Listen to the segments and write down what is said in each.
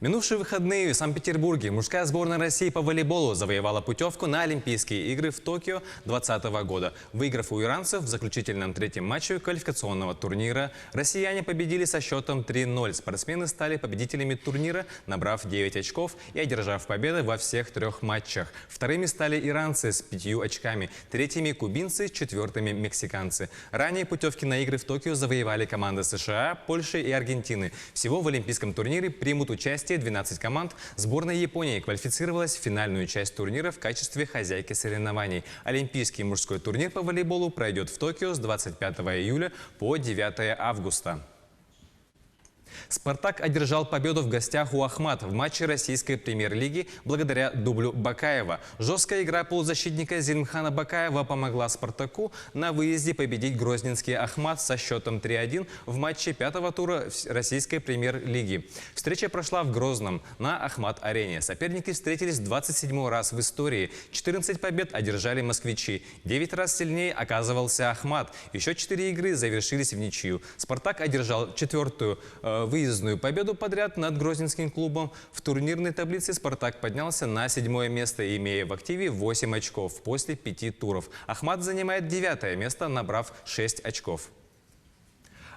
Минувшие выходные в Санкт-Петербурге мужская сборная России по волейболу завоевала путевку на Олимпийские игры в Токио 2020 года. Выиграв у иранцев в заключительном третьем матче квалификационного турнира, россияне победили со счетом 3-0. Спортсмены стали победителями турнира, набрав 9 очков и одержав победы во всех трех матчах. Вторыми стали иранцы с 5 очками, третьими – кубинцы, четвертыми – мексиканцы. Ранее путевки на игры в Токио завоевали команды США, Польши и Аргентины. Всего в олимпийском турнире примут участие 12 команд. Сборная Японии квалифицировалась в финальную часть турнира в качестве хозяйки соревнований. Олимпийский мужской турнир по волейболу пройдет в Токио с 25 июля по 9 августа. «Спартак» одержал победу в гостях у «Ахмат» в матче российской премьер-лиги благодаря дублю Бакаева. Жесткая игра полузащитника Зелимхана Бакаева помогла «Спартаку» на выезде победить грозненский «Ахмат» со счетом 3-1 в матче пятого тура российской премьер-лиги. Встреча прошла в Грозном на «Ахмат-арене». Соперники встретились 27-й раз в истории. 14 побед одержали москвичи. 9 раз сильнее оказывался «Ахмат». Еще 4 игры завершились в ничью. «Спартак» одержал четвертую выездную победу подряд над грозненским клубом. В турнирной таблице «Спартак» поднялся на 7-е место, имея в активе 8 очков после 5 туров. «Ахмат» занимает 9-е место, набрав 6 очков.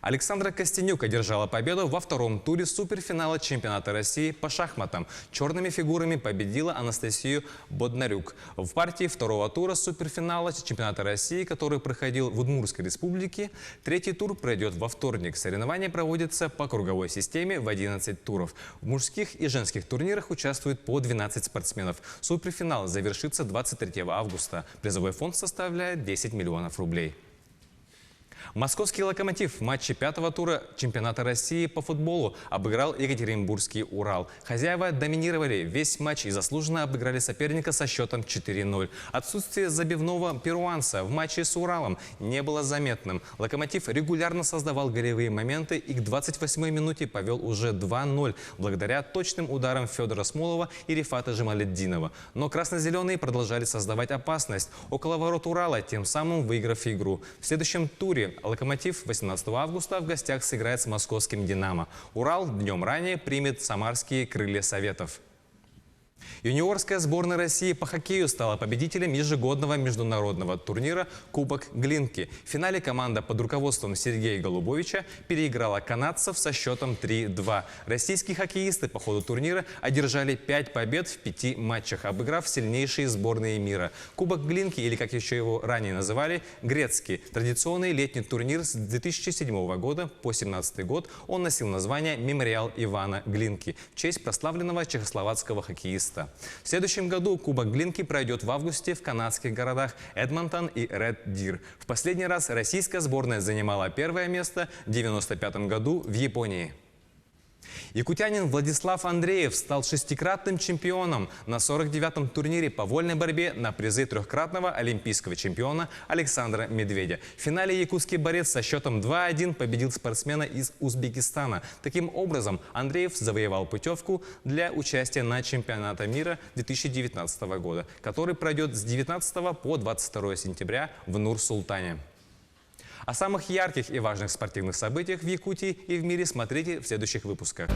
Александра Костенюк одержала победу во втором туре суперфинала чемпионата России по шахматам. Черными фигурами победила Анастасию Боднарюк. В партии второго тура суперфинала чемпионата России, который проходил в Удмуртской республике, третий тур пройдет во вторник. Соревнования проводятся по круговой системе в 11 туров. В мужских и женских турнирах участвует по 12 спортсменов. Суперфинал завершится 23 августа. Призовой фонд составляет 10 миллионов рублей. Московский «Локомотив» в матче пятого тура чемпионата России по футболу обыграл екатеринбургский «Урал». Хозяева доминировали весь матч и заслуженно обыграли соперника со счетом 4-0. Отсутствие забивного перуанца в матче с «Уралом» не было заметным. «Локомотив» регулярно создавал голевые моменты и к 28-й минуте повел уже 2-0 благодаря точным ударам Федора Смолова и Рифата Жамалетдинова. Но красно-зеленые продолжали создавать опасность около ворот «Урала», тем самым выиграв игру. В следующем туре «Локомотив» 18 августа в гостях сыграет с московским «Динамо». «Урал» днем ранее примет самарские «Крылья Советов». Юниорская сборная России по хоккею стала победителем ежегодного международного турнира «Кубок Глинки». В финале команда под руководством Сергея Голубовича переиграла канадцев со счетом 3-2. Российские хоккеисты по ходу турнира одержали 5 побед в 5 матчах, обыграв сильнейшие сборные мира. Кубок Глинки, или как еще его ранее называли, грецкий, традиционный летний турнир с 2007 года по 2017 год, он носил название «Мемориал Ивана Глинки» в честь прославленного чехословацкого хоккеиста. В следующем году Кубок Глинки пройдет в августе в канадских городах Эдмонтон и Ред Дир. В последний раз российская сборная занимала первое место в 1995 году в Японии. Якутянин Владислав Андреев стал шестикратным чемпионом на 49-м турнире по вольной борьбе на призы трехкратного олимпийского чемпиона Александра Медведя. В финале якутский борец со счетом 2-1 победил спортсмена из Узбекистана. Таким образом, Андреев завоевал путевку для участия на чемпионате мира 2019 года, который пройдет с 19 по 22 сентября в Нур-Султане. О самых ярких и важных спортивных событиях в Якутии и в мире смотрите в следующих выпусках.